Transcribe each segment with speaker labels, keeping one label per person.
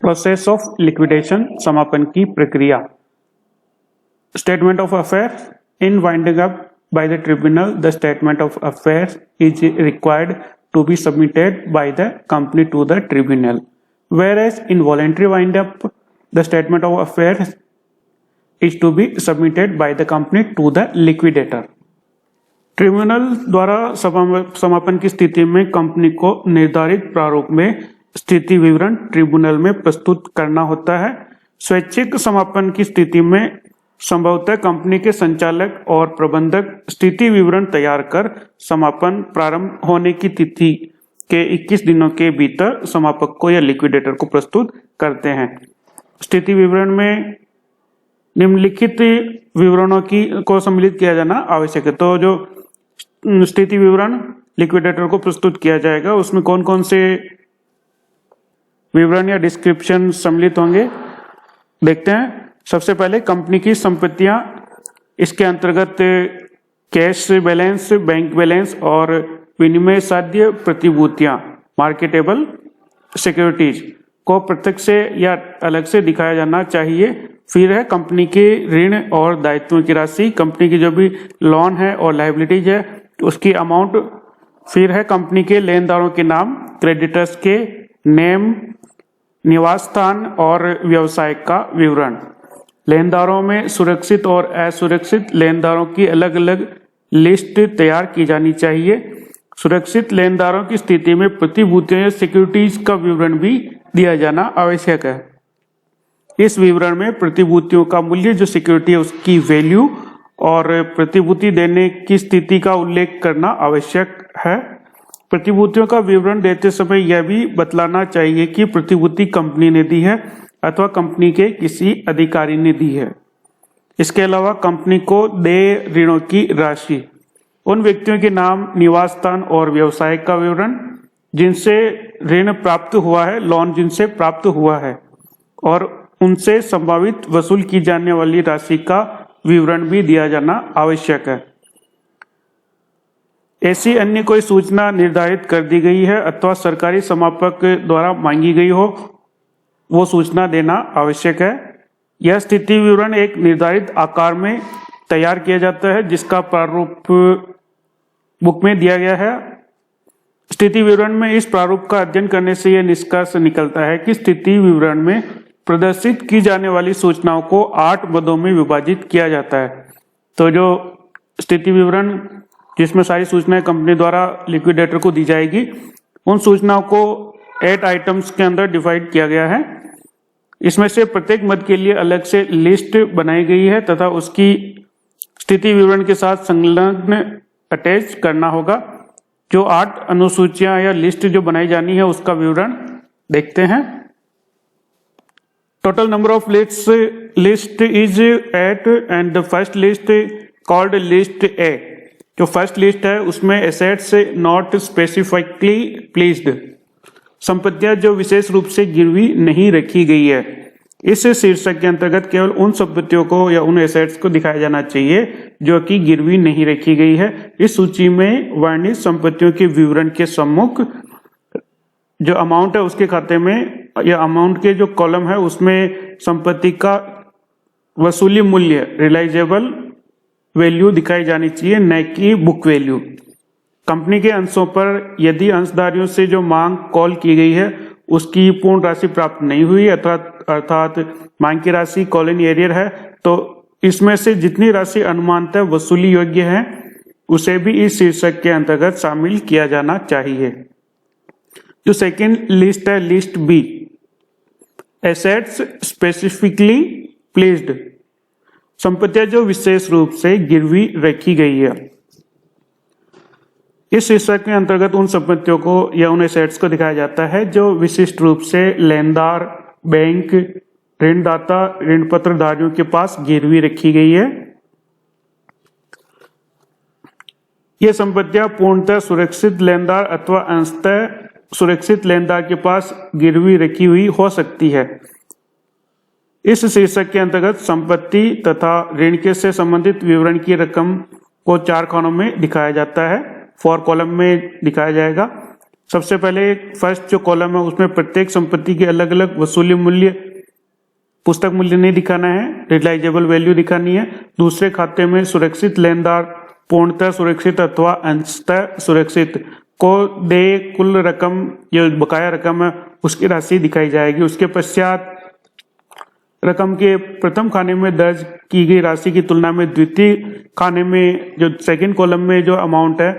Speaker 1: Process of liquidation, समापन की प्रक्रिया। Statement of affairs. In winding up by the tribunal, the statement of affairs is required to be submitted by the company to the tribunal, whereas in voluntary wind up, the statement of affairs is to be submitted by the company to the liquidator. Tribunal द्वारा समापन की स्थिति में company को निर्धारित प्रारूप में स्थिति विवरण ट्रिब्यूनल में प्रस्तुत करना होता है। स्वैच्छिक समापन की स्थिति में संभवतः कंपनी के संचालक और प्रबंधक स्थिति विवरण तैयार कर समापन प्रारंभ होने की तिथि के 21 दिनों के भीतर समापक को या लिक्विडेटर को प्रस्तुत करते हैं। स्थिति विवरण में निम्नलिखित विवरणों को सम्मिलित किया जाना आवश्यक है। तो जो स्थिति विवरण लिक्विडेटर को प्रस्तुत किया जाएगा उसमें कौन कौन से विवरण या डिस्क्रिप्शन सम्मिलित होंगे, देखते हैं। सबसे पहले कंपनी की संपत्तियां, इसके अंतर्गत कैश बैलेंस, बैंक बैलेंस और विनिमय साध्य प्रतिभूतियां, मार्केटेबल सिक्योरिटीज को पृथक से या अलग से दिखाया जाना चाहिए। फिर है कंपनी के ऋण और दायित्वों की राशि, कंपनी की जो भी लोन है और लायबिलिटीज है उसकी अमाउंट। फिर है कंपनी के लेनदारों के नाम, क्रेडिटर्स के नेम, निवास स्थान और व्यवसाय का विवरण। लेनदारों में सुरक्षित और असुरक्षित लेनदारों की अलग अलग लिस्ट तैयार की जानी चाहिए। सुरक्षित लेनदारों की स्थिति में प्रतिभूतियों या सिक्योरिटीज का विवरण भी दिया जाना आवश्यक है। इस विवरण में प्रतिभूतियों का मूल्य, जो सिक्योरिटी है उसकी वैल्यू और प्रतिभूति देने की स्थिति का उल्लेख करना आवश्यक है। प्रतिभूतियों का विवरण देते समय यह भी बतलाना चाहिए कि प्रतिभूति कंपनी ने दी है अथवा कंपनी के किसी अधिकारी ने दी है। इसके अलावा कंपनी को देय ऋणों की राशि, उन व्यक्तियों के नाम, निवास स्थान और व्यवसाय का विवरण जिनसे ऋण प्राप्त हुआ है, लोन जिनसे प्राप्त हुआ है, और उनसे संभावित वसूल की जाने वाली राशि का विवरण भी दिया जाना आवश्यक है। ऐसी अन्य कोई सूचना निर्धारित कर दी गई है अथवा सरकारी समापक द्वारा मांगी गई हो, वो सूचना देना आवश्यक है। यह स्थिति विवरण एक निर्धारित आकार में तैयार किया जाता है जिसका प्रारूप बुक में दिया गया है। स्थिति विवरण में इस प्रारूप का अध्ययन करने से यह निष्कर्ष निकलता है कि स्थिति विवरण में प्रदर्शित की जाने वाली सूचनाओं को 8 मदों में विभाजित किया जाता है। तो जो स्थिति विवरण जिसमें सारी सूचनाएं कंपनी द्वारा लिक्विडेटर को दी जाएगी, उन सूचनाओं को 8 आइटम्स के अंदर डिवाइड किया गया है। इसमें से प्रत्येक मद के लिए अलग से लिस्ट बनाई गई है तथा उसकी स्थिति विवरण के साथ संलग्न अटैच करना होगा। जो 8 अनुसूचियां या लिस्ट जो बनाई जानी है उसका विवरण देखते हैं। Total number of list is 8 and the first list called list A. जो फर्स्ट लिस्ट है उसमें एसेट्स नॉट स्पेसिफिकली प्लेस्ड, संपत्तियां जो विशेष रूप से गिरवी नहीं रखी गई है। इस शीर्षक के अंतर्गत केवल उन संपत्तियों को या उन एसेट्स को दिखाया जाना चाहिए जो कि गिरवी नहीं रखी गई है। इस सूची में वर्णित संपत्तियों के विवरण के सम्मुख जो अमाउंट है उसके खाते में या अमाउंट के जो कॉलम है उसमें संपत्ति का वसूली मूल्य, रियलाइजेबल वैल्यू दिखाई जानी चाहिए, न कि बुक वैल्यू। कंपनी के अंशों पर यदि अंशधारियों से जो मांग कॉल की गई है उसकी पूर्ण राशि प्राप्त नहीं हुई अर्थात मांग की राशि कॉल एरियर है, तो इसमें से जितनी राशि अनुमानतः वसूली योग्य है उसे भी इस शीर्षक के अंतर्गत शामिल किया जाना चाहिए। जो सेकंड लिस्ट है, list B, assets specifically placed, संपत्तियां जो विशेष रूप से गिरवी रखी गई है। इस शीर्षक के अंतर्गत उन संपत्तियों को या उन एसेट्स को दिखाया जाता है जो विशिष्ट रूप से लेनदार, बैंक, ऋणदाता, ऋण पत्रधारियों के पास गिरवी रखी गई है। ये संपत्तियां पूर्णतः सुरक्षित लेनदार अथवा अंशतः सुरक्षित लेनदार के पास गिरवी रखी हुई हो सकती है। इस शीर्षक के अंतर्गत संपत्ति तथा ऋण के से संबंधित विवरण की रकम को 4 खानों में दिखाया जाता है, 4 कॉलम में दिखाया जाएगा। सबसे पहले फर्स्ट जो कॉलम है उसमें प्रत्येक संपत्ति के अलग अलग वसूली मूल्य, पुस्तक मूल्य नहीं दिखाना है, रियलाइजेबल वैल्यू दिखानी है। दूसरे खाते में सुरक्षित लेनदार पूर्णतः सुरक्षित अथवा अंशतः सुरक्षित को दे कुल रकम, जो बकाया रकम है उसकी राशि दिखाई जाएगी। उसके पश्चात रकम के प्रथम खाने में दर्ज की गई राशि की तुलना में द्वितीय खाने में, जो सेकंड कॉलम में जो अमाउंट है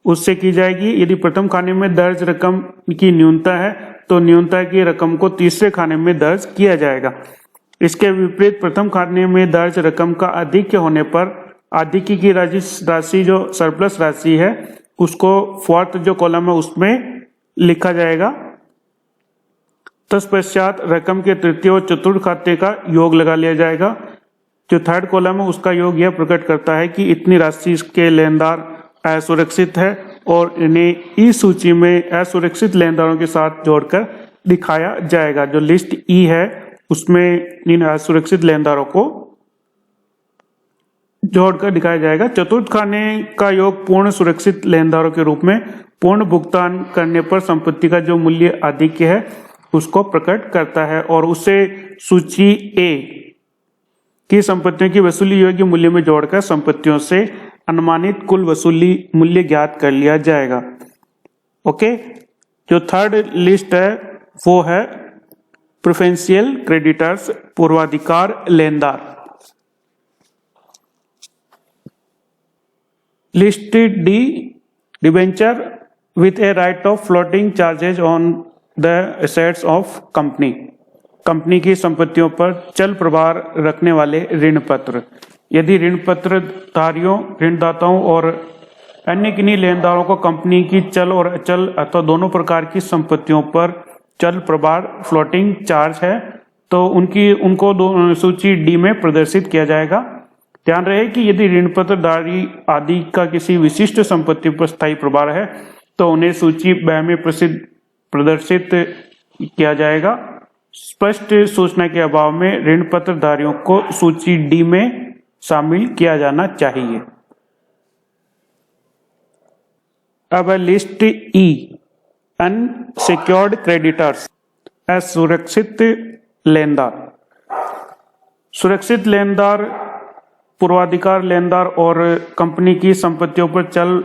Speaker 1: उससे की जाएगी। यदि प्रथम खाने में दर्ज रकम की न्यूनता है तो न्यूनता की रकम को तीसरे खाने में दर्ज किया जाएगा। इसके विपरीत प्रथम खाने में दर्ज रकम का अधिक होने पर अधिक की राशि जो सरप्लस राशि है उसको फोर्थ जो कॉलम है उसमें लिखा जाएगा। तत्पश्चात रकम के तृतीय और चतुर्थ खाते का योग लगा लिया जाएगा। जो थर्ड कॉलम है उसका योग यह प्रकट करता है कि इतनी राशि के लेनदार असुरक्षित है और इन्हें इस सूची में असुरक्षित लेनदारों के साथ जोड़कर दिखाया जाएगा। जो लिस्ट ई है उसमें इन असुरक्षित लेनदारों को जोड़कर दिखाया जाएगा। चतुर्थ खाने का योग पूर्ण सुरक्षित लेनदारों के रूप में पूर्ण भुगतान करने पर संपत्ति का जो मूल्य अधिक है उसको प्रकट करता है और उसे सूची ए की संपत्तियों की वसूली योग्य मूल्य में जोड़कर संपत्तियों से अनुमानित कुल वसूली मूल्य ज्ञात कर लिया जाएगा। ओके, जो थर्ड लिस्ट है वो है प्रेफरेंशियल क्रेडिटर्स, पूर्वाधिकार लेनदार। List D, debenture with A right of floating charges on the assets of company. Company की संपत्तियों पर चल प्रभार रखने वाले ऋण पत्र। यदि ऋण पत्र धारियों, ऋणदाताओं और अन्य किन्हीं लेनदारों को कंपनी की चल और अचल अथवा दोनों प्रकार की संपत्तियों पर चल प्रभार फ्लोटिंग चार्ज है तो उनको सूची डी में प्रदर्शित किया जाएगा। ध्यान रहे कि यदि ऋण पत्रधारी आदि का किसी विशिष्ट संपत्ति पर स्थायी प्रभार है तो उन्हें सूची ब में प्रदर्शित किया जाएगा। स्पष्ट सूचना के अभाव में ऋण पत्रधारियों को सूची डी में शामिल किया जाना चाहिए। अब लिस्ट ई, अनसिक्योर्ड क्रेडिटर्स, असुरक्षित लेनदार। सुरक्षित लेनदार पूर्वाधिकार लेनदार और कंपनी की संपत्तियों पर चल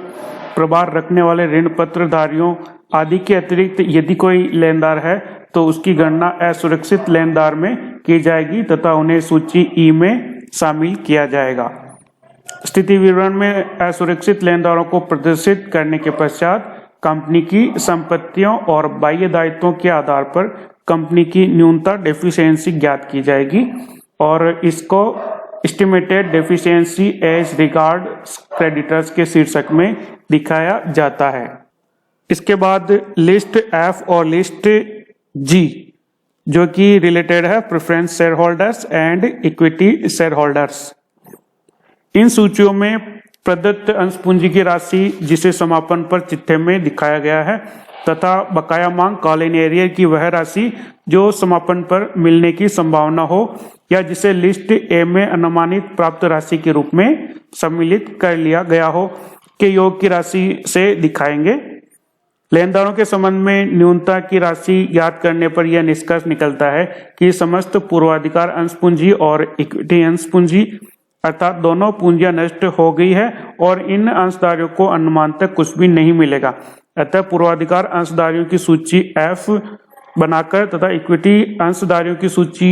Speaker 1: प्रभार रखने वाले ऋण पत्रधारियों आदि के अतिरिक्त यदि कोई लेनदार है तो उसकी गणना असुरक्षित लेनदार में की जाएगी तथा उन्हें सूची ई में शामिल किया जाएगा। स्थिति विवरण में असुरक्षित लेनदारों को प्रदर्शित करने के पश्चात कंपनी की संपत्तियों और बाह्य दायित्वों के आधार पर कंपनी की न्यूनता डेफिशिएंसी ज्ञात की जाएगी और इसको estimated deficiency as regard creditors के शीर्षक में दिखाया जाता है। इसके बाद लिस्ट एफ और लिस्ट जी जो कि रिलेटेड है preference share holders and equity share holders. इन सूचियों में प्रदत्त अंश पूंजी की राशि जिसे समापन पर चिट्ठे में दिखाया गया है तथा बकाया मांग कॉलिन एरियर की वह राशि जो समापन पर मिलने की संभावना हो या जिसे लिस्ट ए में अनुमानित प्राप्त राशि के रूप में सम्मिलित कर लिया गया हो के योग की राशि से दिखाएंगे। लेनदारों के संबंध में न्यूनता की राशि ज्ञात करने पर यह निष्कर्ष निकलता है कि समस्त पूर्वाधिकार अंश पूंजी और इक्विटी अंश पूंजी अर्थात दोनों पूंजियां नष्ट हो गई है और इन अंशधारियों को अनुमान तक कुछ भी नहीं मिलेगा। अतः पूर्वाधिकार अंशधारियों की सूची एफ बनाकर तथा इक्विटी अंशधारियों की सूची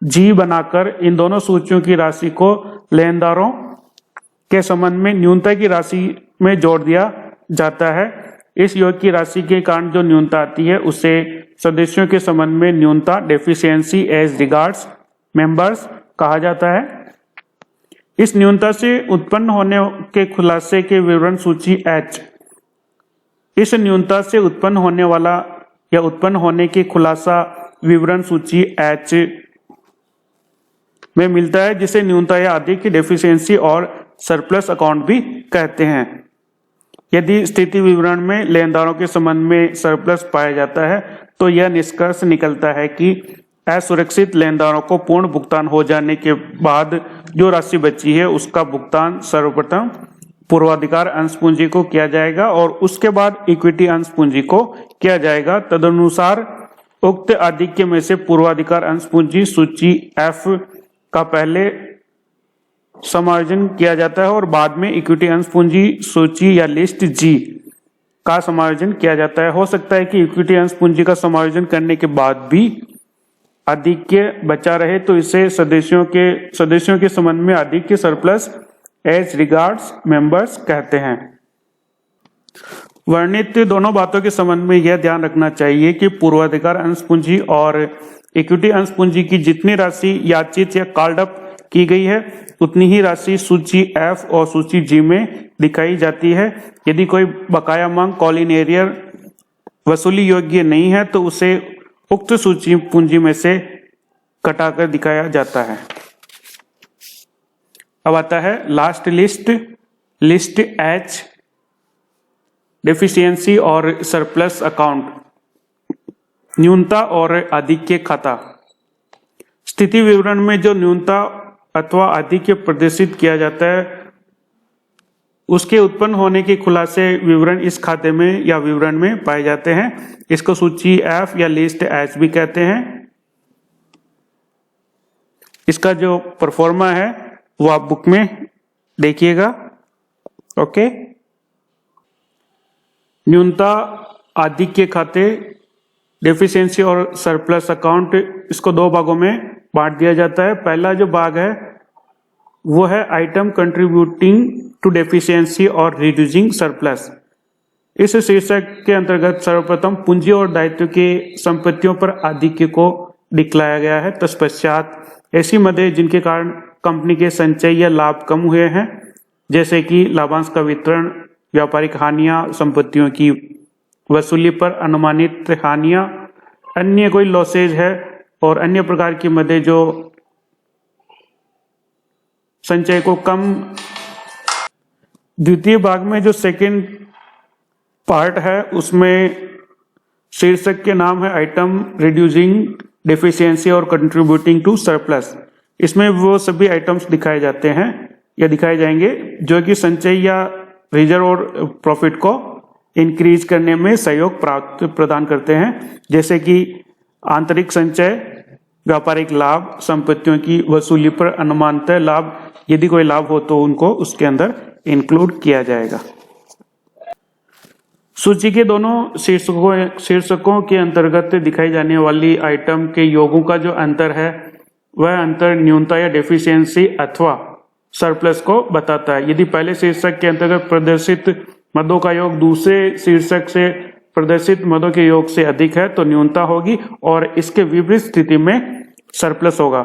Speaker 1: जी बनाकर इन दोनों सूचियों की राशि को लेनदारों के संबंध में न्यूनता की राशि में जोड़ दिया जाता है। इस योग की राशि के कारण जो न्यूनता आती है उसे सदस्यों के संबंध में न्यूनता डेफिशिएंसी एज रिगार्ड्स मेंबर्स कहा जाता है। इस न्यूनता से उत्पन्न होने के खुलासे के विवरण सूची एच। इस न्यूनता से उत्पन्न होने वाला या उत्पन्न होने के खुलासा विवरण सूची एच में मिलता है जिसे न्यूनता या अधिक की डेफिशिएंसी और सरप्लस अकाउंट भी कहते हैं। यदि स्थिति विवरण में लेनदारों के संबंध में सरप्लस पाया जाता है तो यह निष्कर्ष निकलता है कि असुरक्षित लेनदारों को पूर्ण भुगतान हो जाने के बाद जो राशि बची है उसका भुगतान सर्वप्रथम पूर्वाधिकार अंश पूंजी को किया जाएगा और उसके बाद इक्विटी अंश पूंजी को किया जाएगा। तदनुसार उक्त आधिक्य में से पूर्वाधिकार अंश पूंजी सूची F का पहले समायोजन किया जाता है और बाद में इक्विटी अंश पूंजी सूची या लिस्ट G का समायोजन किया जाता है। हो सकता है कि इक्विटी अंश पूंजी का समायोजन करने के बाद भी आधिक्य बचा रहे तो इसे सदस्यों के संबंध में आधिक्य सरप्लस एज रिगार्ड्स मेंबर्स कहते हैं। वर्णित दोनों बातों के संबंध में यह ध्यान रखना चाहिए कि पूर्वाधिकार अंश पूंजी और इक्विटी अंश पूंजी की जितनी राशि याचित या कॉल्ड अप की गई है उतनी ही राशि सूची F और सूची G में दिखाई जाती है। यदि कोई बकाया मांग कॉल इन एरियर वसूली योग्य नहीं है तो उसे उक्त सूची पूंजी में से कटाकर दिखाया जाता है। अब आता है लास्ट लिस्ट H, डेफिशिएंसी और सरप्लस अकाउंट, न्यूनता और आधिक्य खाता। स्थिति विवरण में जो न्यूनता अथवा आधिक्य प्रदर्शित किया जाता है उसके उत्पन्न होने के खुलासे विवरण इस खाते में या विवरण में पाए जाते हैं। इसको सूची F या लिस्ट H भी कहते हैं। इसका जो परफॉर्मा है वो आप बुक में देखिएगा। ओके, न्यूनता, आधिक्य खाते, डेफिशिएंसी और सरप्लस अकाउंट, इसको दो भागों में बांट दिया जाता है। पहला जो भाग है वो है आइटम कंट्रीब्यूटिंग टू डेफिशिएंसी और रिड्यूसिंग सरप्लस। इस शीर्षक के अंतर्गत सर्वप्रथम पूंजी और दायित्व के संपत्तियों पर आधिक्य को दिखलाया गया है। तत्पश्चात ऐसी मदें जिनके कारण कंपनी के संचय या लाभ कम हुए हैं, जैसे कि लाभांश का वितरण, व्यापारिक हानियां, संपत्तियों की वसूली पर अनुमानित हानियां, अन्य कोई लॉसेज है और अन्य प्रकार की मदें जो संचय को कम। द्वितीय भाग में जो सेकंड पार्ट है उसमें शीर्षक के नाम है आइटम रिड्यूसिंग डेफिशिएंसी और कंट्रीब्यूटिंग टू सरप्लस। इसमें वो सभी आइटम्स दिखाए जाते हैं या दिखाए जाएंगे जो कि संचय या रिजर्व और प्रॉफिट को इंक्रीज करने में सहयोग प्रदान करते हैं, जैसे कि आंतरिक संचय, व्यापारिक लाभ, संपत्तियों की वसूली पर अनुमानतः लाभ, यदि कोई लाभ हो तो उनको उसके अंदर इंक्लूड किया जाएगा। सूची के दोनों शीर्षकों के अंतर्गत दिखाई जाने वाली आइटम के योगों का जो अंतर है वह अंतर न्यूनता या डेफिशिएंसी अथवा सरप्लस को बताता है। यदि पहले शीर्षक के अंतर्गत प्रदर्शित मदों का योग दूसरे शीर्षक से प्रदर्शित मदों के योग से अधिक है तो न्यूनता होगी और इसके विपरीत स्थिति में सरप्लस होगा।